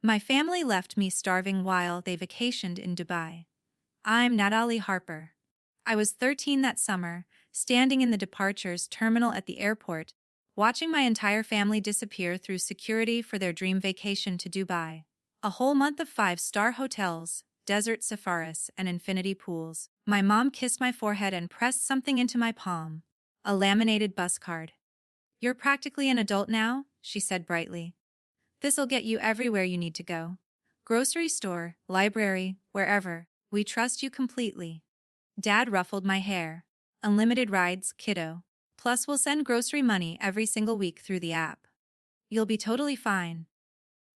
My family left me starving while they vacationed in Dubai. I'm Natalie Harper. I was 13 that summer, standing in the departures terminal at the airport, watching my entire family disappear through security for their dream vacation to Dubai. A whole month of five-star hotels, desert safaris, and infinity pools. My mom kissed my forehead and pressed something into my palm. A laminated bus card. "You're practically an adult now," she said brightly. "This'll get you everywhere you need to go. Grocery store, library, wherever. We trust you completely." Dad ruffled my hair. "Unlimited rides, kiddo. Plus we'll send grocery money every single week through the app. You'll be totally fine."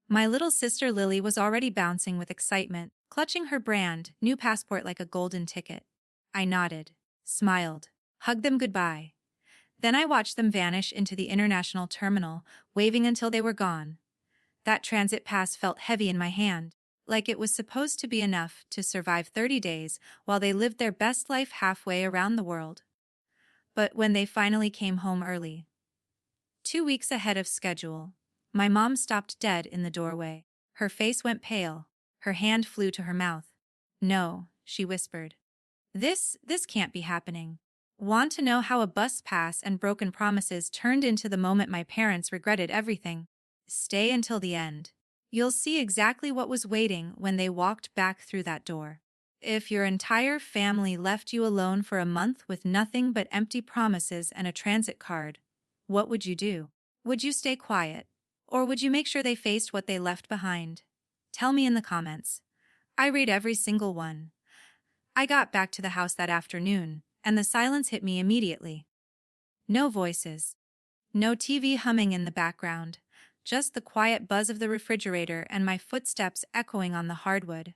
My little sister Lily was already bouncing with excitement, clutching her brand new passport like a golden ticket. I nodded, smiled, hugged them goodbye. Then I watched them vanish into the international terminal, waving until they were gone. That transit pass felt heavy in my hand, like it was supposed to be enough to survive 30 days while they lived their best life halfway around the world. But when they finally came home early, 2 weeks ahead of schedule, my mom stopped dead in the doorway. Her face went pale. Her hand flew to her mouth. "No," she whispered. This can't be happening." Want to know how a bus pass and broken promises turned into the moment my parents regretted everything? Stay until the end. You'll see exactly what was waiting when they walked back through that door. If your entire family left you alone for a month with nothing but empty promises and a transit card, what would you do? Would you stay quiet? Or would you make sure they faced what they left behind? Tell me in the comments. I read every single one. I got back to the house that afternoon, and the silence hit me immediately. No voices. No TV humming in the background. Just the quiet buzz of the refrigerator and my footsteps echoing on the hardwood.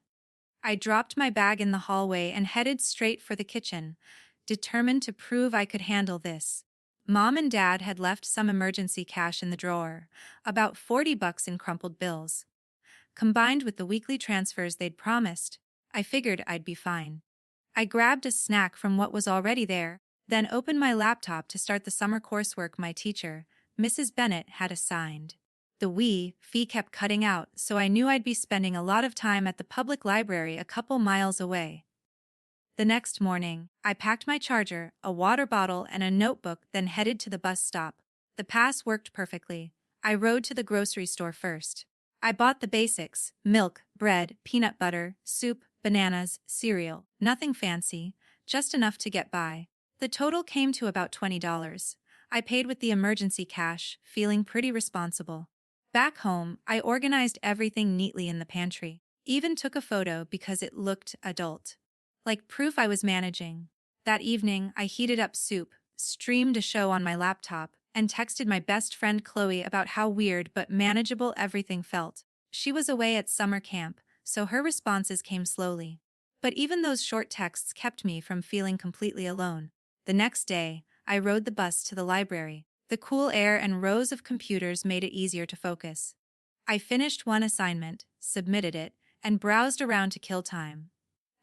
I dropped my bag in the hallway and headed straight for the kitchen, determined to prove I could handle this. Mom and Dad had left some emergency cash in the drawer, about $40 in crumpled bills. Combined with the weekly transfers they'd promised, I figured I'd be fine. I grabbed a snack from what was already there, then opened my laptop to start the summer coursework my teacher, Mrs. Bennett, had assigned. The fee kept cutting out, so I knew I'd be spending a lot of time at the public library a couple miles away. The next morning, I packed my charger, a water bottle, and a notebook, then headed to the bus stop. The pass worked perfectly. I rode to the grocery store first. I bought the basics: milk, bread, peanut butter, soup, bananas, cereal. Nothing fancy, just enough to get by. The total came to about $20. I paid with the emergency cash, feeling pretty responsible. Back home, I organized everything neatly in the pantry. Even took a photo because it looked adult. Like proof I was managing. That evening, I heated up soup, streamed a show on my laptop, and texted my best friend Chloe about how weird but manageable everything felt. She was away at summer camp, so her responses came slowly. But even those short texts kept me from feeling completely alone. The next day, I rode the bus to the library. The cool air and rows of computers made it easier to focus. I finished one assignment, submitted it, and browsed around to kill time.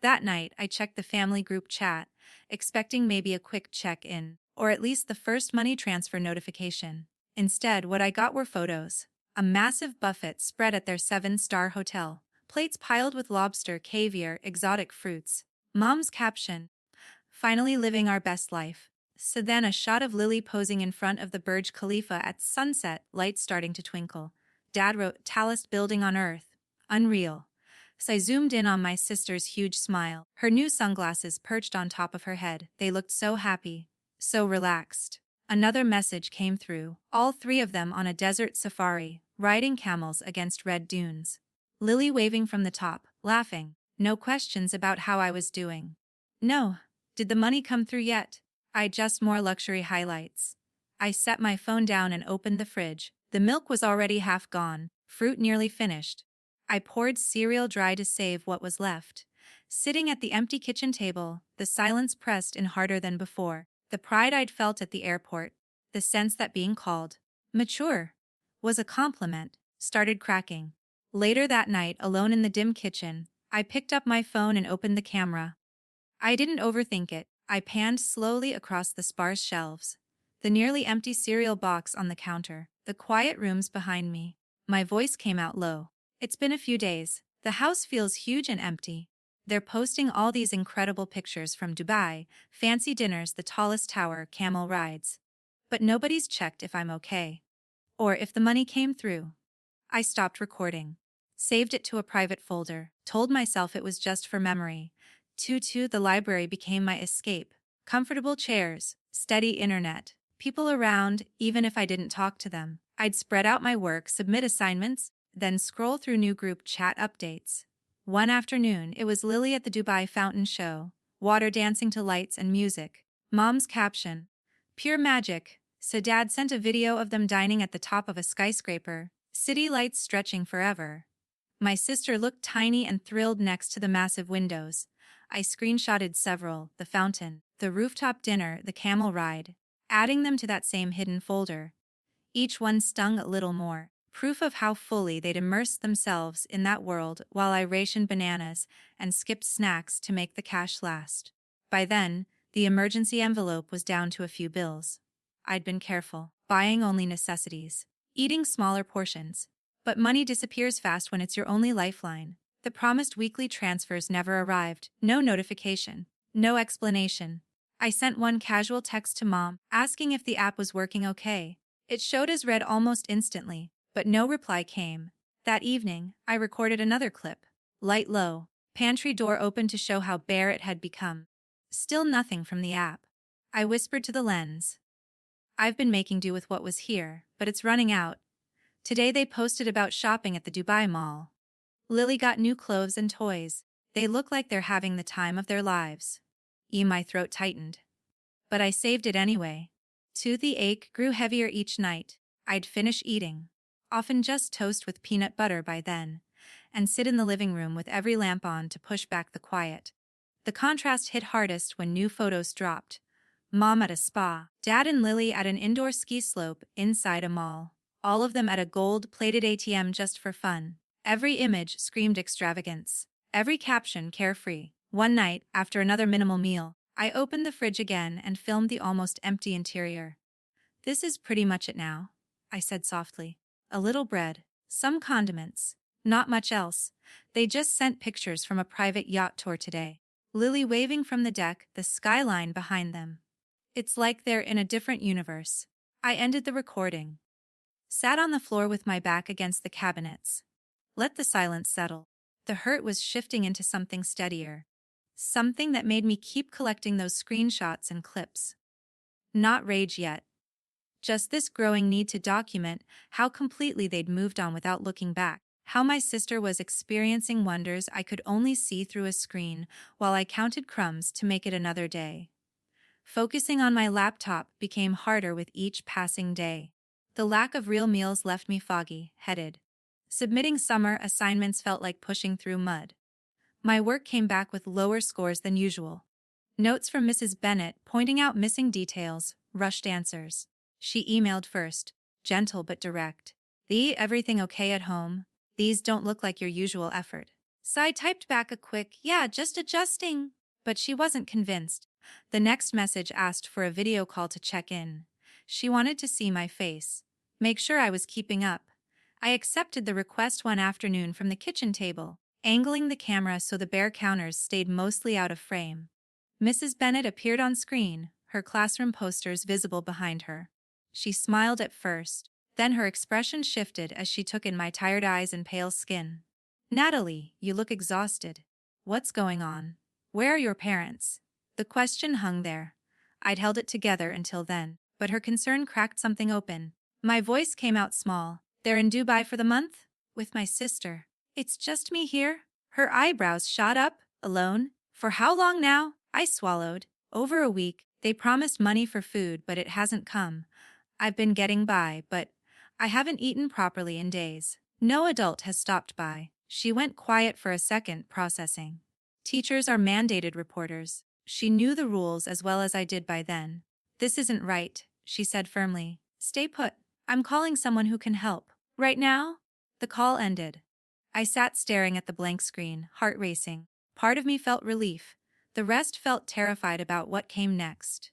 That night, I checked the family group chat, expecting maybe a quick check-in, or at least the first money transfer notification. Instead, what I got were photos. A massive buffet spread at their 7-star hotel, plates piled with lobster, caviar, exotic fruits. Mom's caption, "Finally living our best life." So then a shot of Lily posing in front of the Burj Khalifa at sunset, lights starting to twinkle. Dad wrote, "Tallest building on earth. Unreal." So I zoomed in on my sister's huge smile, her new sunglasses perched on top of her head. They looked so happy, so relaxed. Another message came through, all three of them on a desert safari, riding camels against red dunes. Lily waving from the top, laughing. No questions about how I was doing. No. Did the money come through yet? Just more luxury highlights. I set my phone down and opened the fridge. The milk was already half gone, fruit nearly finished. I poured cereal dry to save what was left. Sitting at the empty kitchen table, the silence pressed in harder than before. The pride I'd felt at the airport, the sense that being called mature was a compliment, started cracking. Later that night, alone in the dim kitchen, I picked up my phone and opened the camera. I didn't overthink it. I panned slowly across the sparse shelves, the nearly empty cereal box on the counter, the quiet rooms behind me. My voice came out low. It's been a few days. The house feels huge and empty. They're posting all these incredible pictures from Dubai, fancy dinners, the tallest tower, camel rides. But nobody's checked if I'm okay. Or if the money came through. I stopped recording. Saved it to a private folder, told myself it was just for memory. The library became my escape. Comfortable chairs, steady internet, people around, even if I didn't talk to them. I'd spread out my work, submit assignments, then scroll through new group chat updates. One afternoon, it was Lily at the Dubai Fountain Show, water dancing to lights and music. Mom's caption, "Pure magic." So Dad sent a video of them dining at the top of a skyscraper, city lights stretching forever. My sister looked tiny and thrilled next to the massive windows. I screenshotted several, the fountain, the rooftop dinner, the camel ride, adding them to that same hidden folder. Each one stung a little more, proof of how fully they'd immersed themselves in that world while I rationed bananas and skipped snacks to make the cash last. By then, the emergency envelope was down to a few bills. I'd been careful, buying only necessities, eating smaller portions. But money disappears fast when it's your only lifeline. The promised weekly transfers never arrived, no notification, no explanation. I sent one casual text to Mom, asking if the app was working okay. It showed as read almost instantly, but no reply came. That evening, I recorded another clip. Light low, pantry door open to show how bare it had become. Still nothing from the app. I whispered to the lens. I've been making do with what was here, but it's running out. Today they posted about shopping at the Dubai Mall. Lily got new clothes and toys. They look like they're having the time of their lives. My throat tightened. But I saved it anyway. The ache grew heavier each night. I'd finish eating, often just toast with peanut butter by then, and sit in the living room with every lamp on to push back the quiet. The contrast hit hardest when new photos dropped. Mom at a spa, Dad and Lily at an indoor ski slope inside a mall. All of them at a gold-plated ATM just for fun. Every image screamed extravagance. Every caption carefree. One night, after another minimal meal, I opened the fridge again and filmed the almost empty interior. "This is pretty much it now," I said softly. "A little bread, some condiments, not much else." They just sent pictures from a private yacht tour today. Lily waving from the deck, the skyline behind them. It's like they're in a different universe. I ended the recording. Sat on the floor with my back against the cabinets. Let the silence settle. The hurt was shifting into something steadier. Something that made me keep collecting those screenshots and clips. Not rage yet. Just this growing need to document how completely they'd moved on without looking back. How my sister was experiencing wonders I could only see through a screen while I counted crumbs to make it another day. Focusing on my laptop became harder with each passing day. The lack of real meals left me foggy-headed. Submitting summer assignments felt like pushing through mud. My work came back with lower scores than usual. Notes from Mrs. Bennett pointing out missing details, rushed answers. She emailed first, gentle but direct. "Everything okay at home? These don't look like your usual effort." So I typed back a quick, "Yeah, just adjusting." But she wasn't convinced. The next message asked for a video call to check in. She wanted to see my face, make sure I was keeping up. I accepted the request one afternoon from the kitchen table, angling the camera so the bare counters stayed mostly out of frame. Mrs. Bennett appeared on screen, her classroom posters visible behind her. She smiled at first, then her expression shifted as she took in my tired eyes and pale skin. "Natalie, you look exhausted. What's going on? Where are your parents?" The question hung there. I'd held it together until then, but her concern cracked something open. My voice came out small. "They're in Dubai for the month? With my sister. It's just me here?" Her eyebrows shot up. "Alone? For how long now?" I swallowed. "Over a week. They promised money for food, but it hasn't come. I've been getting by, but I haven't eaten properly in days. No adult has stopped by." She went quiet for a second, processing. "Teachers are mandated reporters." She knew the rules as well as I did by then. "This isn't right," she said firmly. "Stay put. I'm calling someone who can help." "Right now?" The call ended. I sat staring at the blank screen, heart racing. Part of me felt relief. The rest felt terrified about what came next.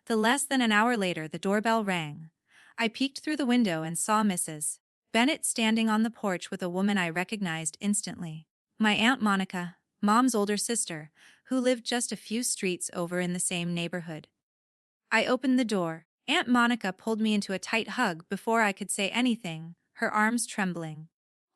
Less than an hour later, the doorbell rang. I peeked through the window and saw Mrs. Bennett standing on the porch with a woman I recognized instantly. My Aunt Monica, Mom's older sister, who lived just a few streets over in the same neighborhood. I opened the door. Aunt Monica pulled me into a tight hug before I could say anything, her arms trembling.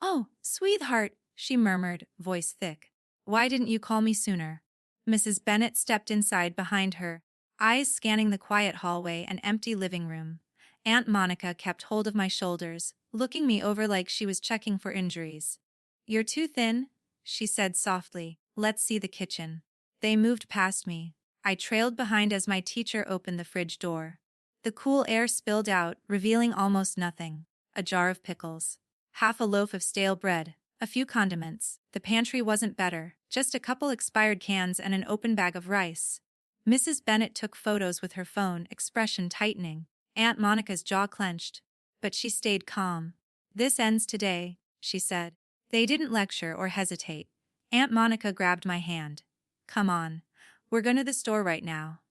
"Oh, sweetheart," she murmured, voice thick. "Why didn't you call me sooner?" Mrs. Bennett stepped inside behind her, eyes scanning the quiet hallway and empty living room. Aunt Monica kept hold of my shoulders, looking me over like she was checking for injuries. "You're too thin," she said softly. "Let's see the kitchen." They moved past me. I trailed behind as my teacher opened the fridge door. The cool air spilled out, revealing almost nothing. A jar of pickles, half a loaf of stale bread, a few condiments. The pantry wasn't better, just a couple expired cans and an open bag of rice. Mrs. Bennett took photos with her phone, expression tightening. Aunt Monica's jaw clenched. But she stayed calm. "This ends today," she said. They didn't lecture or hesitate. Aunt Monica grabbed my hand. "Come on. We're going to the store right now."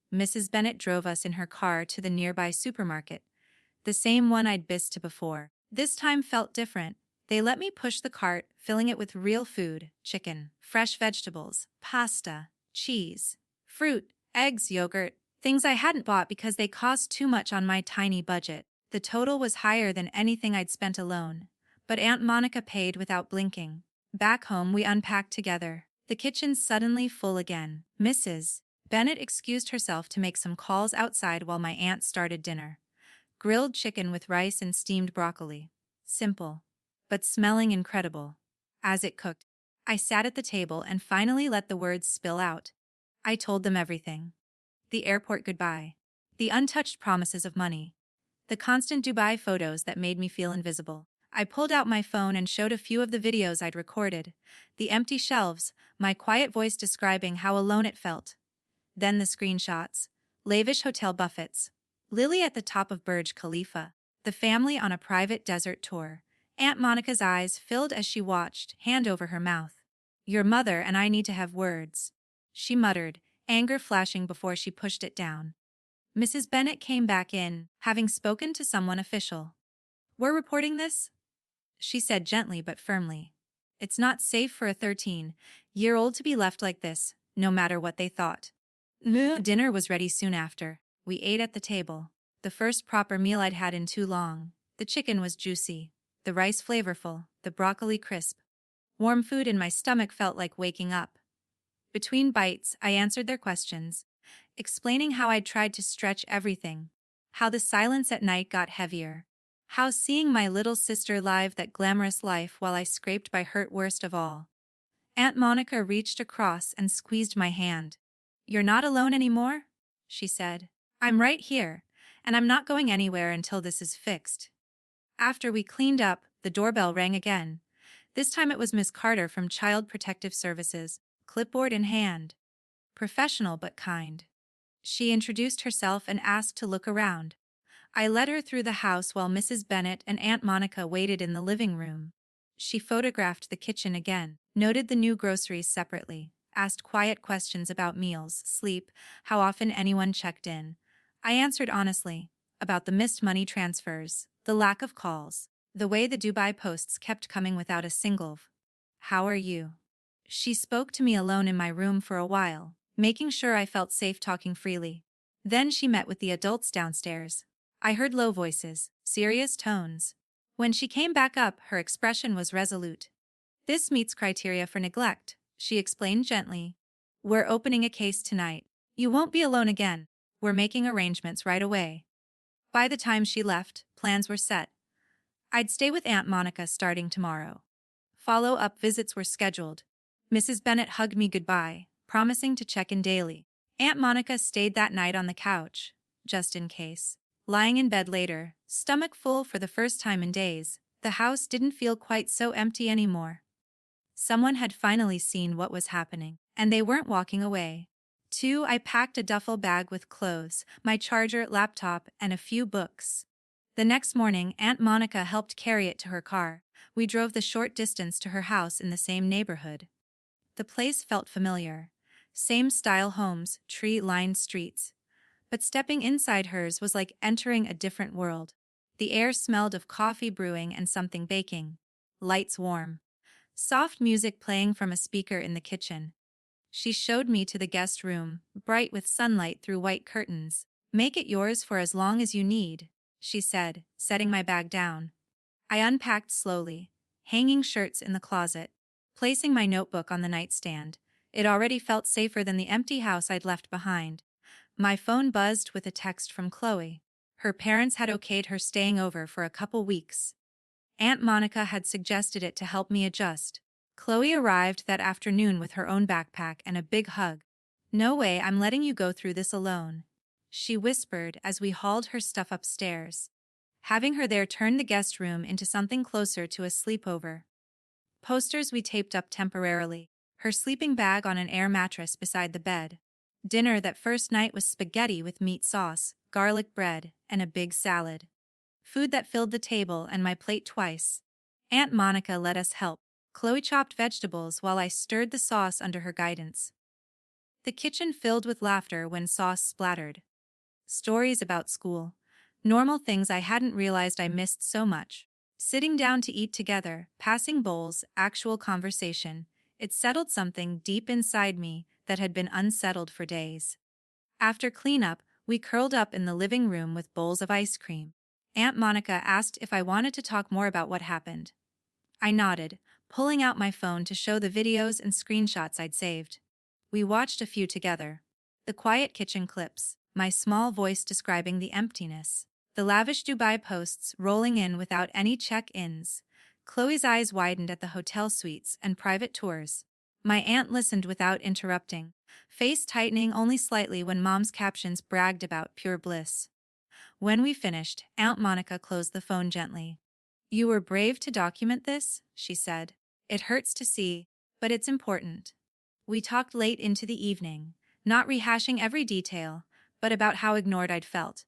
Mrs. Bennett drove us in her car to the nearby supermarket, the same one I'd been to before. This time felt different. They let me push the cart, filling it with real food: chicken, fresh vegetables, pasta, cheese, fruit, eggs, yogurt, things I hadn't bought because they cost too much on my tiny budget. The total was higher than anything I'd spent alone, but Aunt Monica paid without blinking. Back home, we unpacked together. The kitchen's suddenly full again. Mrs. Bennett excused herself to make some calls outside while my aunt started dinner. Grilled chicken with rice and steamed broccoli. Simple, but smelling incredible. As it cooked, I sat at the table and finally let the words spill out. I told them everything. The airport goodbye. The untouched promises of money. The constant Dubai photos that made me feel invisible. I pulled out my phone and showed a few of the videos I'd recorded. The empty shelves, my quiet voice describing how alone it felt. Then the screenshots. Lavish hotel buffets. Lily at the top of Burj Khalifa. The family on a private desert tour. Aunt Monica's eyes filled as she watched, hand over her mouth. "Your mother and I need to have words," she muttered, anger flashing before she pushed it down. Mrs. Bennett came back in, having spoken to someone official. "We're reporting this," she said gently but firmly. "It's not safe for a 13-year-old to be left like this, no matter what they thought." Dinner was ready soon after. We ate at the table. The first proper meal I'd had in too long. The chicken was juicy, the rice flavorful, the broccoli crisp. Warm food in my stomach felt like waking up. Between bites, I answered their questions, explaining how I'd tried to stretch everything, how the silence at night got heavier, how seeing my little sister live that glamorous life while I scraped by hurt worst of all. Aunt Monica reached across and squeezed my hand. "You're not alone anymore," she said. "I'm right here, and I'm not going anywhere until this is fixed." After we cleaned up, the doorbell rang again. This time it was Miss Carter from Child Protective Services, clipboard in hand. Professional but kind. She introduced herself and asked to look around. I led her through the house while Mrs. Bennett and Aunt Monica waited in the living room. She photographed the kitchen again, noted the new groceries separately, asked quiet questions about meals, sleep, how often anyone checked in. I answered honestly, about the missed money transfers, the lack of calls, the way the Dubai posts kept coming without a single "How are you?" She spoke to me alone in my room for a while, making sure I felt safe talking freely. Then she met with the adults downstairs. I heard low voices, serious tones. When she came back up, her expression was resolute. "This meets criteria for neglect," she explained gently. "We're opening a case tonight. You won't be alone again. We're making arrangements right away." By the time she left, plans were set. I'd stay with Aunt Monica starting tomorrow. Follow-up visits were scheduled. Mrs. Bennett hugged me goodbye, promising to check in daily. Aunt Monica stayed that night on the couch, just in case. Lying in bed later, stomach full for the first time in days, the house didn't feel quite so empty anymore. Someone had finally seen what was happening, and they weren't walking away. I packed a duffel bag with clothes, my charger, laptop, and a few books. The next morning, Aunt Monica helped carry it to her car. We drove the short distance to her house in the same neighborhood. The place felt familiar. Same style homes, tree-lined streets. But stepping inside hers was like entering a different world. The air smelled of coffee brewing and something baking. Lights warm. Soft music playing from a speaker in the kitchen. She showed me to the guest room, bright with sunlight through white curtains. "Make it yours for as long as you need," she said, setting my bag down. I unpacked slowly, hanging shirts in the closet, placing my notebook on the nightstand. It already felt safer than the empty house I'd left behind. My phone buzzed with a text from Chloe. Her parents had okayed her staying over for a couple weeks. Aunt Monica had suggested it to help me adjust. Chloe arrived that afternoon with her own backpack and a big hug. "No way I'm letting you go through this alone," she whispered as we hauled her stuff upstairs. Having her there turned the guest room into something closer to a sleepover. Posters we taped up temporarily, her sleeping bag on an air mattress beside the bed. Dinner that first night was spaghetti with meat sauce, garlic bread, and a big salad. Food that filled the table and my plate twice. Aunt Monica let us help. Chloe chopped vegetables while I stirred the sauce under her guidance. The kitchen filled with laughter when sauce splattered. Stories about school. Normal things I hadn't realized I missed so much. Sitting down to eat together, passing bowls, actual conversation. It settled something deep inside me that had been unsettled for days. After cleanup, we curled up in the living room with bowls of ice cream. Aunt Monica asked if I wanted to talk more about what happened. I nodded, pulling out my phone to show the videos and screenshots I'd saved. We watched a few together. The quiet kitchen clips, my small voice describing the emptiness. The lavish Dubai posts rolling in without any check-ins. Chloe's eyes widened at the hotel suites and private tours. My aunt listened without interrupting, face tightening only slightly when Mom's captions bragged about pure bliss. When we finished, Aunt Monica closed the phone gently. "You were brave to document this," she said. "It hurts to see, but it's important." We talked late into the evening, not rehashing every detail, but about how ignored I'd felt.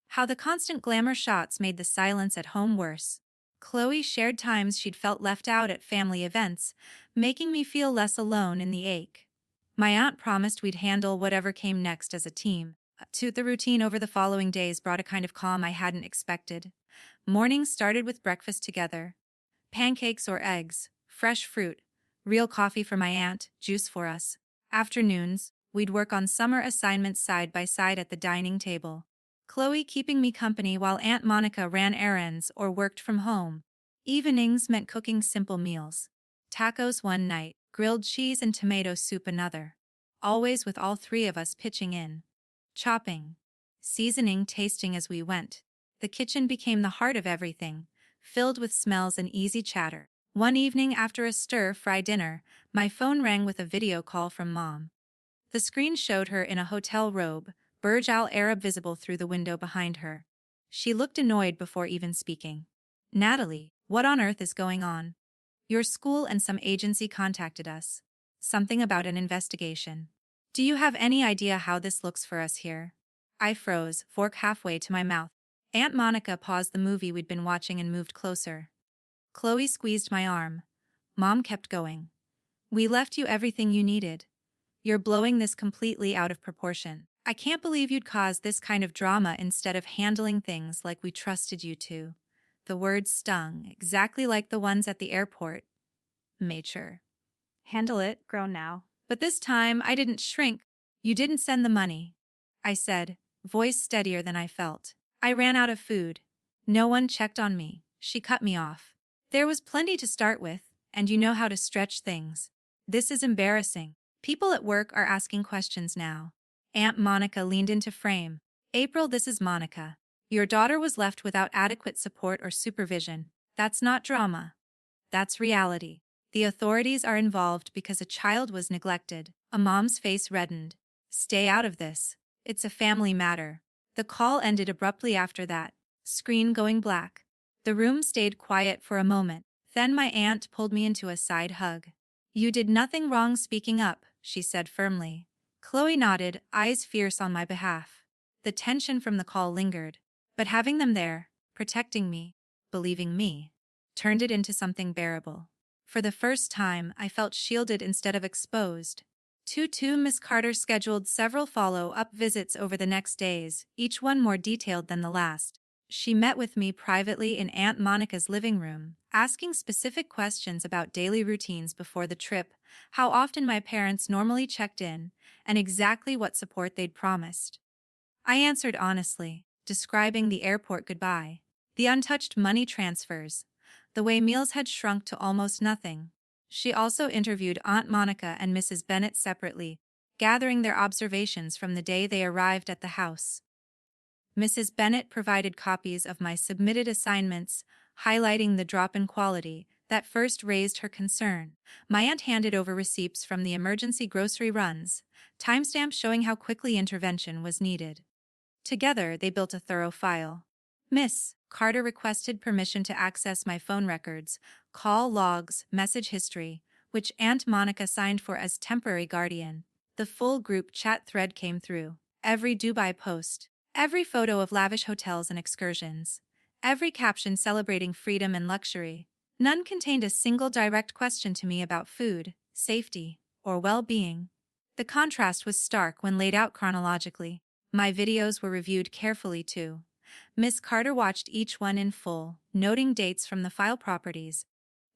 How the constant glamour shots made the silence at home worse. Chloe shared times she'd felt left out at family events, making me feel less alone in the ache. My aunt promised we'd handle whatever came next as a team. The routine over the following days brought a kind of calm I hadn't expected. Mornings started with breakfast together. Pancakes or eggs, fresh fruit, real coffee for my aunt, juice for us. Afternoons, we'd work on summer assignments side by side at the dining table. Chloe keeping me company while Aunt Monica ran errands or worked from home. Evenings meant cooking simple meals. Tacos one night, grilled cheese and tomato soup another. Always with all three of us pitching in. Chopping, seasoning, tasting as we went. The kitchen became the heart of everything, filled with smells and easy chatter. One evening after a stir-fry dinner, my phone rang with a video call from Mom. The screen showed her in a hotel robe, Burj Al Arab visible through the window behind her. She looked annoyed before even speaking. "Natalie, what on earth is going on? Your school and some agency contacted us. Something about an investigation. Do you have any idea how this looks for us here?" I froze, fork halfway to my mouth. Aunt Monica paused the movie we'd been watching and moved closer. Chloe squeezed my arm. Mom kept going. "We left you everything you needed. You're blowing this completely out of proportion. I can't believe you'd cause this kind of drama instead of handling things like we trusted you to." The words stung, exactly like the ones at the airport. Mature. "Handle it, grown now." But this time I didn't shrink. "You didn't send the money," I said, voice steadier than I felt. "I ran out of food. No one checked on me." She cut me off. "There was plenty to start with, and you know how to stretch things. This is embarrassing. People at work are asking questions now." Aunt Monica leaned into frame. "April, this is Monica. Your daughter was left without adequate support or supervision. That's not drama. That's reality. The authorities are involved because a child was neglected." A mom's face reddened. "Stay out of this. It's a family matter." The call ended abruptly after that, screen going black. The room stayed quiet for a moment. Then my aunt pulled me into a side hug. "You did nothing wrong speaking up," she said firmly. Chloe nodded, eyes fierce on my behalf. The tension from the call lingered, but having them there, protecting me, believing me, turned it into something bearable. For the first time, I felt shielded instead of exposed. Miss Carter scheduled several follow-up visits over the next days, each one more detailed than the last. She met with me privately in Aunt Monica's living room, asking specific questions about daily routines before the trip, how often my parents normally checked in, and exactly what support they'd promised. I answered honestly, describing the airport goodbye, the untouched money transfers, the way meals had shrunk to almost nothing. She also interviewed Aunt Monica and Mrs. Bennet separately, gathering their observations from the day they arrived at the house. Mrs. Bennet provided copies of my submitted assignments, highlighting the drop in quality that first raised her concern. My aunt handed over receipts from the emergency grocery runs, timestamps showing how quickly intervention was needed. Together, they built a thorough file. Miss Carter requested permission to access my phone records, call logs, message history, which Aunt Monica signed for as temporary guardian. The full group chat thread came through. Every Dubai post, every photo of lavish hotels and excursions, every caption celebrating freedom and luxury. None contained a single direct question to me about food, safety, or well-being. The contrast was stark when laid out chronologically. My videos were reviewed carefully too. Miss Carter watched each one in full, noting dates from the file properties,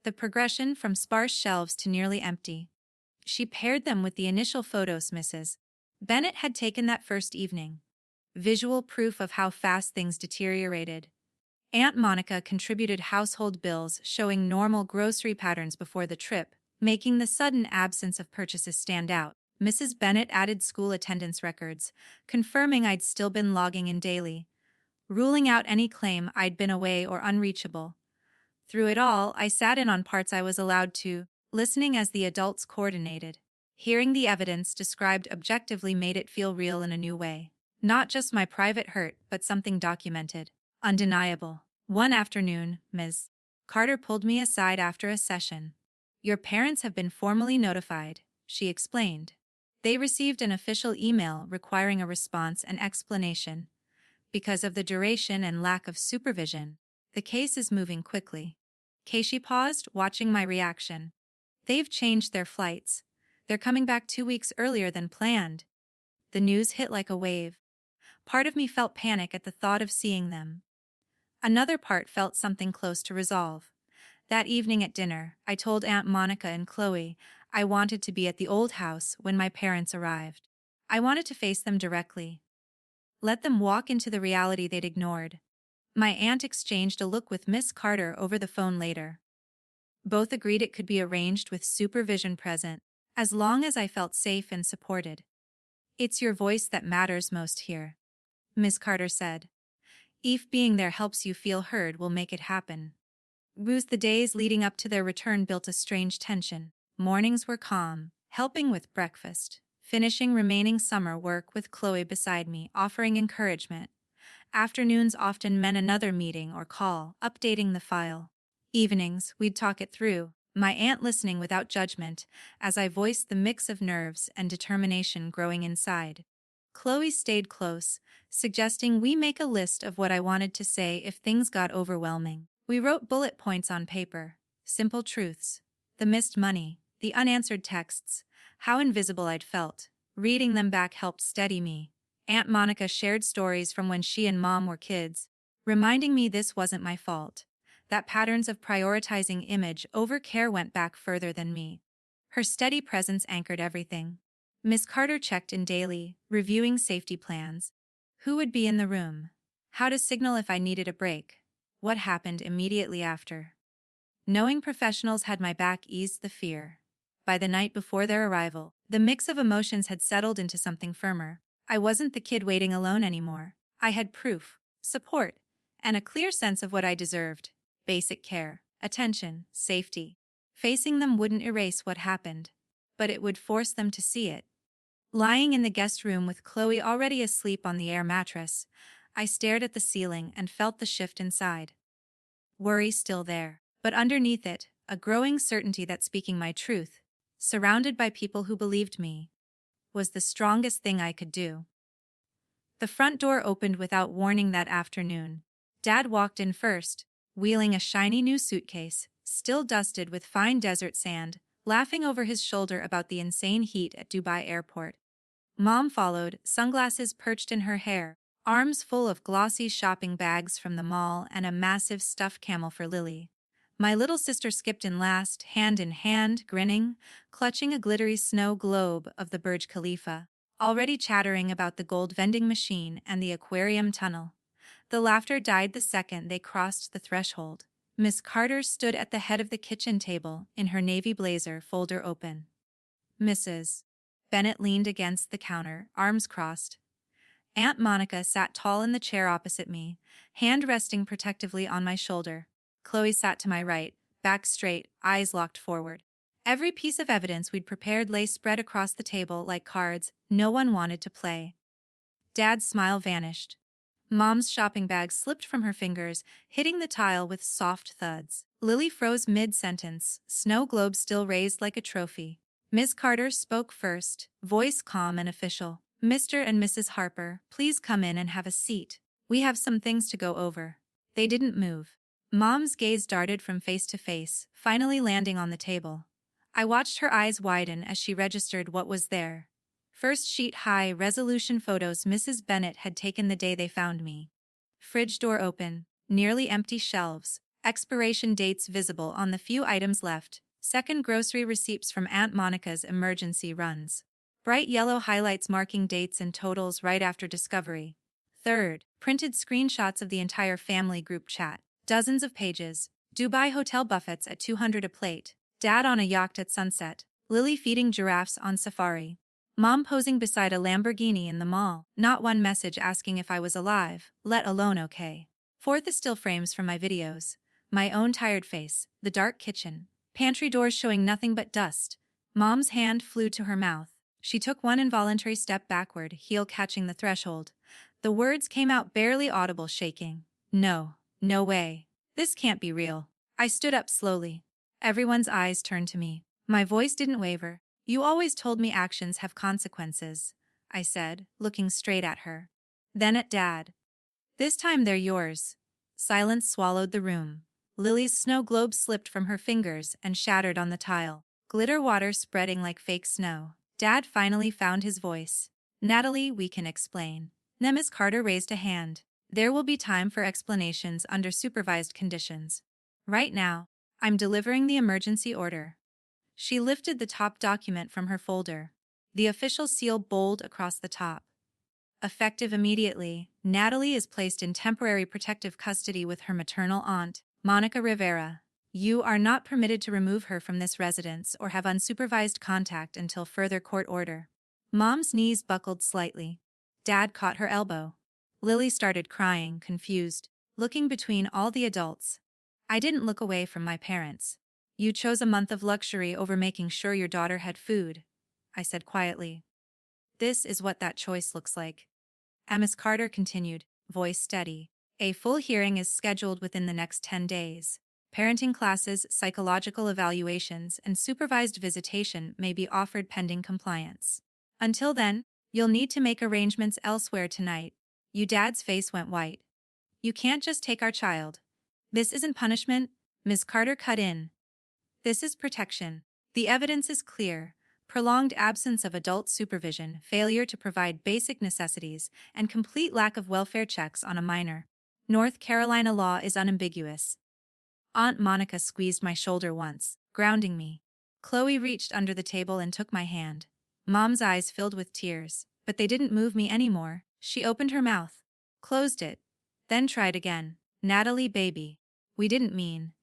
the progression from sparse shelves to nearly empty. She paired them with the initial photos Mrs. Bennet had taken that first evening. Visual proof of how fast things deteriorated. Aunt Monica contributed household bills showing normal grocery patterns before the trip, making the sudden absence of purchases stand out. Mrs. Bennet added school attendance records, confirming I'd still been logging in daily, ruling out any claim I'd been away or unreachable. Through it all, I sat in on parts I was allowed to, listening as the adults coordinated. Hearing the evidence described objectively made it feel real in a new way. Not just my private hurt, but something documented. Undeniable. One afternoon, Ms. Carter pulled me aside after a session. "Your parents have been formally notified," she explained. "They received an official email requiring a response and explanation. Because of the duration and lack of supervision, the case is moving quickly." Keishi paused, watching my reaction. "They've changed their flights. They're coming back 2 weeks earlier than planned." The news hit like a wave. Part of me felt panic at the thought of seeing them. Another part felt something close to resolve. That evening at dinner, I told Aunt Monica and Chloe I wanted to be at the old house when my parents arrived. I wanted to face them directly. Let them walk into the reality they'd ignored. My aunt exchanged a look with Miss Carter over the phone later. Both agreed it could be arranged with supervision present, as long as I felt safe and supported. "It's your voice that matters most here," Miss Carter said. "If being there helps you feel heard will make it happen." The days leading up to their return built a strange tension. Mornings were calm, helping with breakfast, finishing remaining summer work with Chloe beside me, offering encouragement. Afternoons often meant another meeting or call, updating the file. Evenings, we'd talk it through, my aunt listening without judgment, as I voiced the mix of nerves and determination growing inside. Chloe stayed close, suggesting we make a list of what I wanted to say if things got overwhelming. We wrote bullet points on paper, simple truths, the missed money, the unanswered texts, how invisible I'd felt. Reading them back helped steady me. Aunt Monica shared stories from when she and Mom were kids, reminding me this wasn't my fault, that patterns of prioritizing image over care went back further than me. Her steady presence anchored everything. Miss Carter checked in daily, reviewing safety plans. Who would be in the room? How to signal if I needed a break? What happened immediately after? Knowing professionals had my back eased the fear. By the night before their arrival, the mix of emotions had settled into something firmer. I wasn't the kid waiting alone anymore. I had proof, support, and a clear sense of what I deserved: basic care, attention, safety. Facing them wouldn't erase what happened, but it would force them to see it. Lying in the guest room with Chloe already asleep on the air mattress, I stared at the ceiling and felt the shift inside. Worry still there, but underneath it, a growing certainty that speaking my truth, surrounded by people who believed me, was the strongest thing I could do. The front door opened without warning that afternoon. Dad walked in first, wheeling a shiny new suitcase, still dusted with fine desert sand, laughing over his shoulder about the insane heat at Dubai airport. Mom followed, sunglasses perched in her hair, arms full of glossy shopping bags from the mall and a massive stuffed camel for Lily. My little sister skipped in last, hand in hand, grinning, clutching a glittery snow globe of the Burj Khalifa, already chattering about the gold vending machine and the aquarium tunnel. The laughter died the second they crossed the threshold. Miss Carter stood at the head of the kitchen table, in her navy blazer, folder open. Mrs. Bennet leaned against the counter, arms crossed. Aunt Monica sat tall in the chair opposite me, hand resting protectively on my shoulder. Chloe sat to my right, back straight, eyes locked forward. Every piece of evidence we'd prepared lay spread across the table like cards no one wanted to play. Dad's smile vanished. Mom's shopping bag slipped from her fingers, hitting the tile with soft thuds. Lily froze mid-sentence, snow globe still raised like a trophy. Miss Carter spoke first, voice calm and official. "Mr. and Mrs. Harper, please come in and have a seat. We have some things to go over." They didn't move. Mom's gaze darted from face to face, finally landing on the table. I watched her eyes widen as she registered what was there. First sheet high-resolution photos Mrs. Bennet had taken the day they found me. Fridge door open, nearly empty shelves, expiration dates visible on the few items left. Second, grocery receipts from Aunt Monica's emergency runs. Bright yellow highlights marking dates and totals right after discovery. Third, printed screenshots of the entire family group chat. Dozens of pages. Dubai hotel buffets at 200 a plate. Dad on a yacht at sunset. Lily feeding giraffes on safari. Mom posing beside a Lamborghini in the mall. Not one message asking if I was alive, let alone okay. Fourth is still frames from my videos. My own tired face, the dark kitchen. Pantry doors showing nothing but dust. Mom's hand flew to her mouth. She took one involuntary step backward, heel catching the threshold. The words came out barely audible, shaking. "No, no way. This can't be real." I stood up slowly. Everyone's eyes turned to me. My voice didn't waver. "You always told me actions have consequences," I said, looking straight at her. Then at Dad. "This time they're yours." Silence swallowed the room. Lily's snow globe slipped from her fingers and shattered on the tile. Glitter water spreading like fake snow. Dad finally found his voice. "Natalie, we can explain." Miss Carter raised a hand. "There will be time for explanations under supervised conditions. Right now, I'm delivering the emergency order." She lifted the top document from her folder. The official seal bold across the top. "Effective immediately, Natalie is placed in temporary protective custody with her maternal aunt, Monica Rivera. You are not permitted to remove her from this residence or have unsupervised contact until further court order." Mom's knees buckled slightly. Dad caught her elbow. Lily started crying, confused, looking between all the adults. I didn't look away from my parents. "You chose a month of luxury over making sure your daughter had food," I said quietly. "This is what that choice looks like." Miss Carter continued, voice steady. "A full hearing is scheduled within the next 10 days. Parenting classes, psychological evaluations, and supervised visitation may be offered pending compliance. Until then, you'll need to make arrangements elsewhere tonight." Dad's face went white. "You can't just take our child." "This isn't punishment," Ms. Carter cut in. "This is protection. The evidence is clear. Prolonged absence of adult supervision, failure to provide basic necessities, and complete lack of welfare checks on a minor. North Carolina law is unambiguous." Aunt Monica squeezed my shoulder once, grounding me. Chloe reached under the table and took my hand. Mom's eyes filled with tears, but they didn't move me anymore. She opened her mouth, closed it, then tried again. "Natalie, baby. We didn't mean.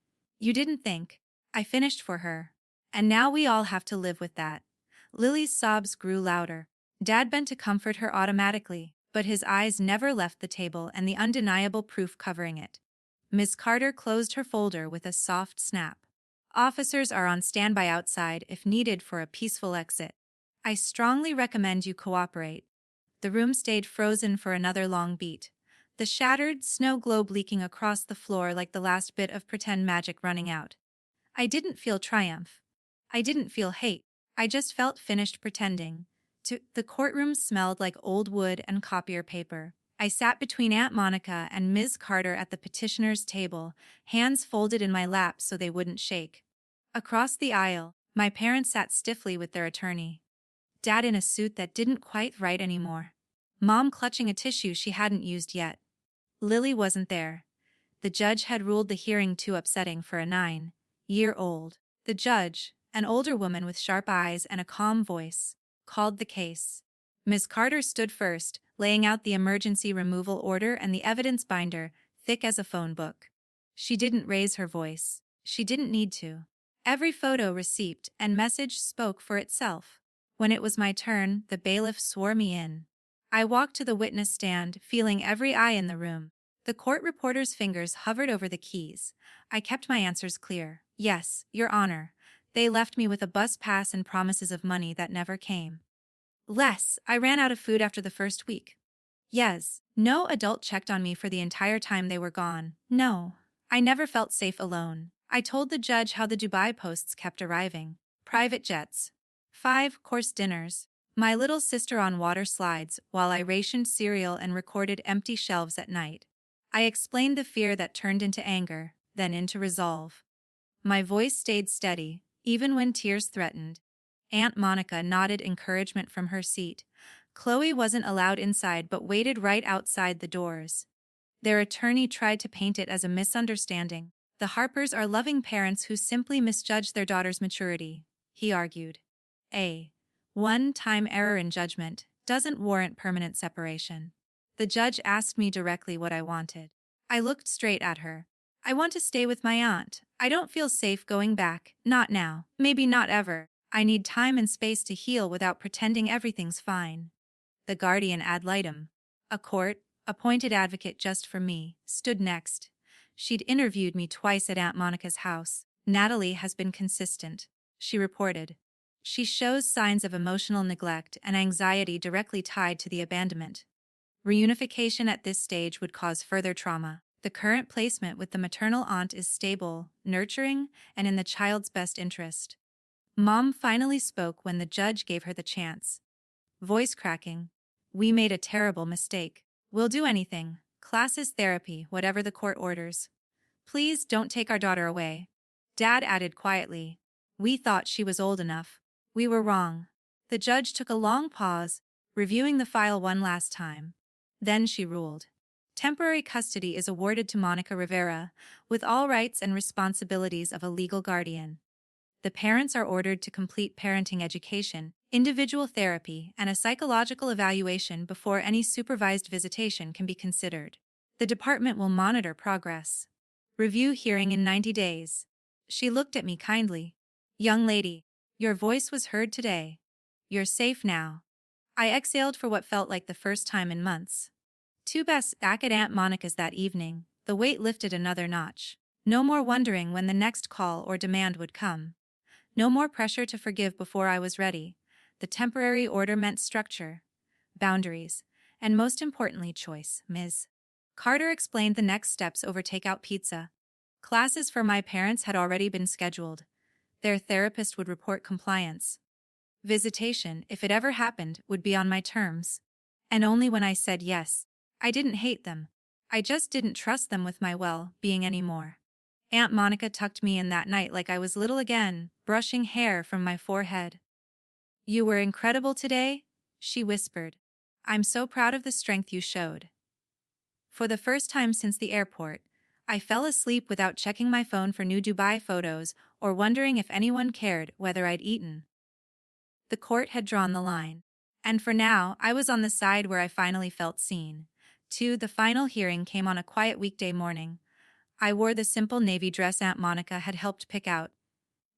You didn't think." I finished for her. "And now we all have to live with that." Lily's sobs grew louder. Dad bent to comfort her automatically, but his eyes never left the table and the undeniable proof covering it. Miss Carter closed her folder with a soft snap. "Officers are on standby outside if needed for a peaceful exit. I strongly recommend you cooperate." The room stayed frozen for another long beat. The shattered snow globe leaking across the floor like the last bit of pretend magic running out. I didn't feel triumph. I didn't feel hate. I just felt finished pretending. The courtroom smelled like old wood and copier paper. I sat between Aunt Monica and Ms. Carter at the petitioner's table, hands folded in my lap so they wouldn't shake. Across the aisle, my parents sat stiffly with their attorney. Dad in a suit that didn't quite right anymore. Mom clutching a tissue she hadn't used yet. Lily wasn't there. The judge had ruled the hearing too upsetting for a 9-year-old. The judge, an older woman with sharp eyes and a calm voice, called the case. Ms. Carter stood first, laying out the emergency removal order and the evidence binder, thick as a phone book. She didn't raise her voice. She didn't need to. Every photo, receipt, and message spoke for itself. When it was my turn, the bailiff swore me in. I walked to the witness stand, feeling every eye in the room. The court reporter's fingers hovered over the keys. I kept my answers clear. Yes, Your Honor. They left me with a bus pass and promises of money that never came. Less, I ran out of food after the first week. Yes, no adult checked on me for the entire time they were gone. No, I never felt safe alone. I told the judge how the Dubai posts kept arriving. Private jets. 5-course dinners. My little sister on water slides while I rationed cereal and recorded empty shelves at night. I explained the fear that turned into anger, then into resolve. My voice stayed steady, even when tears threatened. Aunt Monica nodded encouragement from her seat. Chloe wasn't allowed inside but waited right outside the doors. Their attorney tried to paint it as a misunderstanding. The Harpers are loving parents who simply misjudged their daughter's maturity, he argued. A one-time error in judgment doesn't warrant permanent separation. The judge asked me directly what I wanted. I looked straight at her. I want to stay with my aunt. I don't feel safe going back. Not now. Maybe not ever. I need time and space to heal without pretending everything's fine. The guardian ad litem, a court-appointed advocate just for me, stood next. She'd interviewed me twice at Aunt Monica's house. Natalie has been consistent, she reported. She shows signs of emotional neglect and anxiety directly tied to the abandonment. Reunification at this stage would cause further trauma. The current placement with the maternal aunt is stable, nurturing, and in the child's best interest. Mom finally spoke when the judge gave her the chance. Voice cracking. We made a terrible mistake. We'll do anything. Classes, therapy, whatever the court orders. Please don't take our daughter away. Dad added quietly. We thought she was old enough. We were wrong. The judge took a long pause, reviewing the file one last time. Then she ruled. Temporary custody is awarded to Monica Rivera, with all rights and responsibilities of a legal guardian. The parents are ordered to complete parenting education, individual therapy, and a psychological evaluation before any supervised visitation can be considered. The department will monitor progress. Review hearing in 90 days. She looked at me kindly. Young lady, your voice was heard today. You're safe now. I exhaled for what felt like the first time in months. Back at Aunt Monica's that evening, the weight lifted another notch. No more wondering when the next call or demand would come. No more pressure to forgive before I was ready. The temporary order meant structure, boundaries, and most importantly choice. Ms. Carter explained the next steps over takeout pizza. Classes for my parents had already been scheduled. Their therapist would report compliance. Visitation, if it ever happened, would be on my terms. And only when I said yes. I didn't hate them. I just didn't trust them with my well-being anymore. Aunt Monica tucked me in that night like I was little again, brushing hair from my forehead. You were incredible today, she whispered. I'm so proud of the strength you showed. For the first time since the airport, I fell asleep without checking my phone for new Dubai photos or wondering if anyone cared whether I'd eaten. The court had drawn the line. And for now, I was on the side where I finally felt seen. The final hearing came on a quiet weekday morning. I wore the simple navy dress Aunt Monica had helped pick out.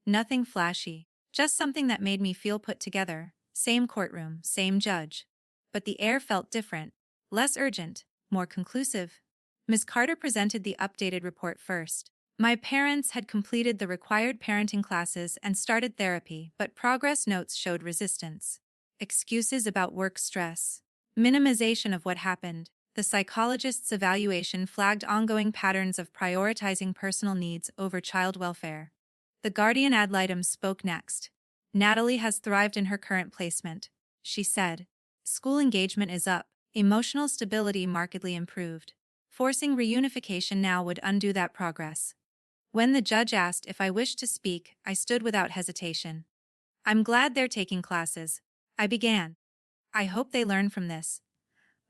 Nothing flashy, just something that made me feel put together. Same courtroom, same judge. But the air felt different, less urgent, more conclusive. Ms. Carter presented the updated report first. My parents had completed the required parenting classes and started therapy, but progress notes showed resistance. Excuses about work stress. Minimization of what happened. The psychologist's evaluation flagged ongoing patterns of prioritizing personal needs over child welfare. The guardian ad litem spoke next. Natalie has thrived in her current placement, she said. School engagement is up, emotional stability markedly improved. Forcing reunification now would undo that progress. When the judge asked if I wished to speak, I stood without hesitation. I'm glad they're taking classes. I began. I hope they learn from this.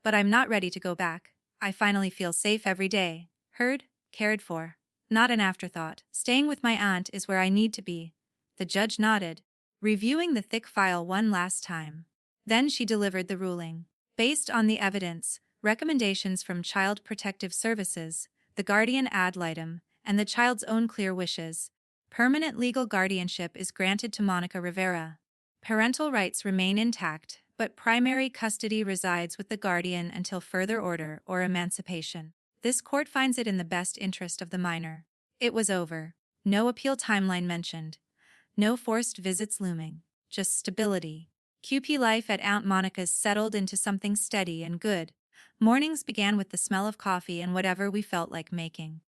But I'm not ready to go back. I finally feel safe every day. Heard, cared for. Not an afterthought. Staying with my aunt is where I need to be. The judge nodded, reviewing the thick file one last time. Then she delivered the ruling. Based on the evidence, recommendations from Child Protective Services, the guardian ad litem, and the child's own clear wishes, permanent legal guardianship is granted to Monica Rivera. Parental rights remain intact, but primary custody resides with the guardian until further order or emancipation. This court finds it in the best interest of the minor. It was over. No appeal timeline mentioned. No forced visits looming. Just stability. QP life at Aunt Monica's settled into something steady and good. Mornings began with the smell of coffee and whatever we felt like making.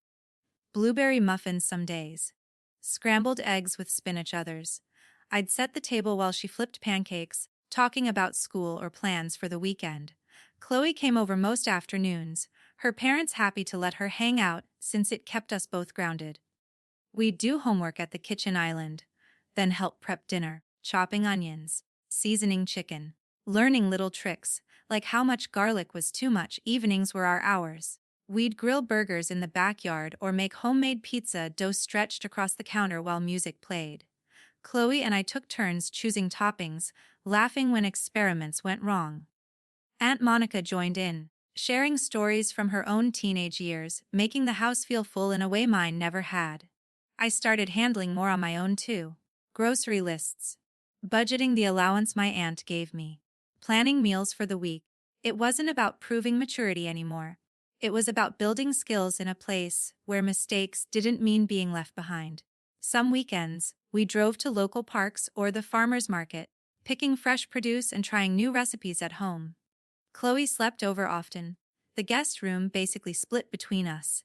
Blueberry muffins some days. Scrambled eggs with spinach others. I'd set the table while she flipped pancakes, talking about school or plans for the weekend. Chloe came over most afternoons, her parents happy to let her hang out since it kept us both grounded. We'd do homework at the kitchen island, then help prep dinner, chopping onions, seasoning chicken, learning little tricks, like how much garlic was too much. Evenings were our hours. We'd grill burgers in the backyard or make homemade pizza dough stretched across the counter while music played. Chloe and I took turns choosing toppings, laughing when experiments went wrong. Aunt Monica joined in, sharing stories from her own teenage years, making the house feel full in a way mine never had. I started handling more on my own too. Grocery lists. Budgeting the allowance my aunt gave me. Planning meals for the week. It wasn't about proving maturity anymore. It was about building skills in a place where mistakes didn't mean being left behind. Some weekends, we drove to local parks or the farmer's market, picking fresh produce and trying new recipes at home. Chloe slept over often. The guest room basically split between us.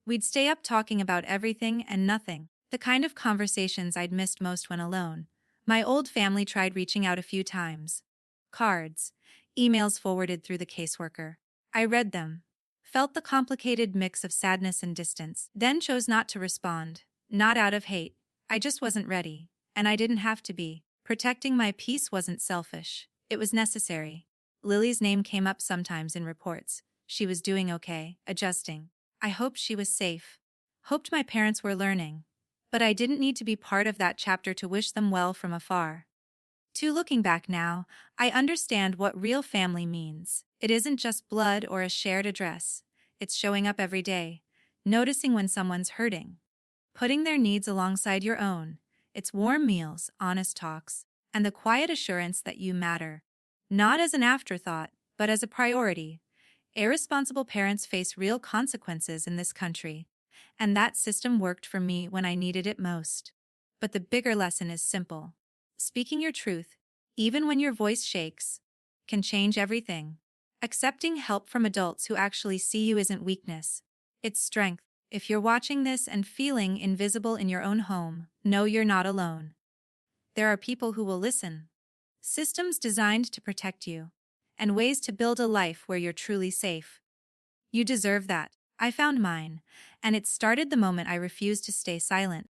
We'd stay up talking about everything and nothing, the kind of conversations I'd missed most when alone. My old family tried reaching out a few times. Cards, emails forwarded through the caseworker. I read them, felt the complicated mix of sadness and distance, then chose not to respond. Not out of hate. I just wasn't ready, and I didn't have to be. Protecting my peace wasn't selfish. It was necessary. Lily's name came up sometimes in reports. She was doing okay, adjusting. I hoped she was safe. Hoped my parents were learning. But I didn't need to be part of that chapter to wish them well from afar. Looking back now, I understand what real family means. It isn't just blood or a shared address. It's showing up every day, noticing when someone's hurting, putting their needs alongside your own. It's warm meals, honest talks, and the quiet assurance that you matter. Not as an afterthought, but as a priority. Irresponsible parents face real consequences in this country, and that system worked for me when I needed it most. But the bigger lesson is simple. Speaking your truth, even when your voice shakes, can change everything. Accepting help from adults who actually see you isn't weakness. It's strength. If you're watching this and feeling invisible in your own home, know you're not alone. There are people who will listen. Systems designed to protect you, and ways to build a life where you're truly safe. You deserve that. I found mine, and it started the moment I refused to stay silent.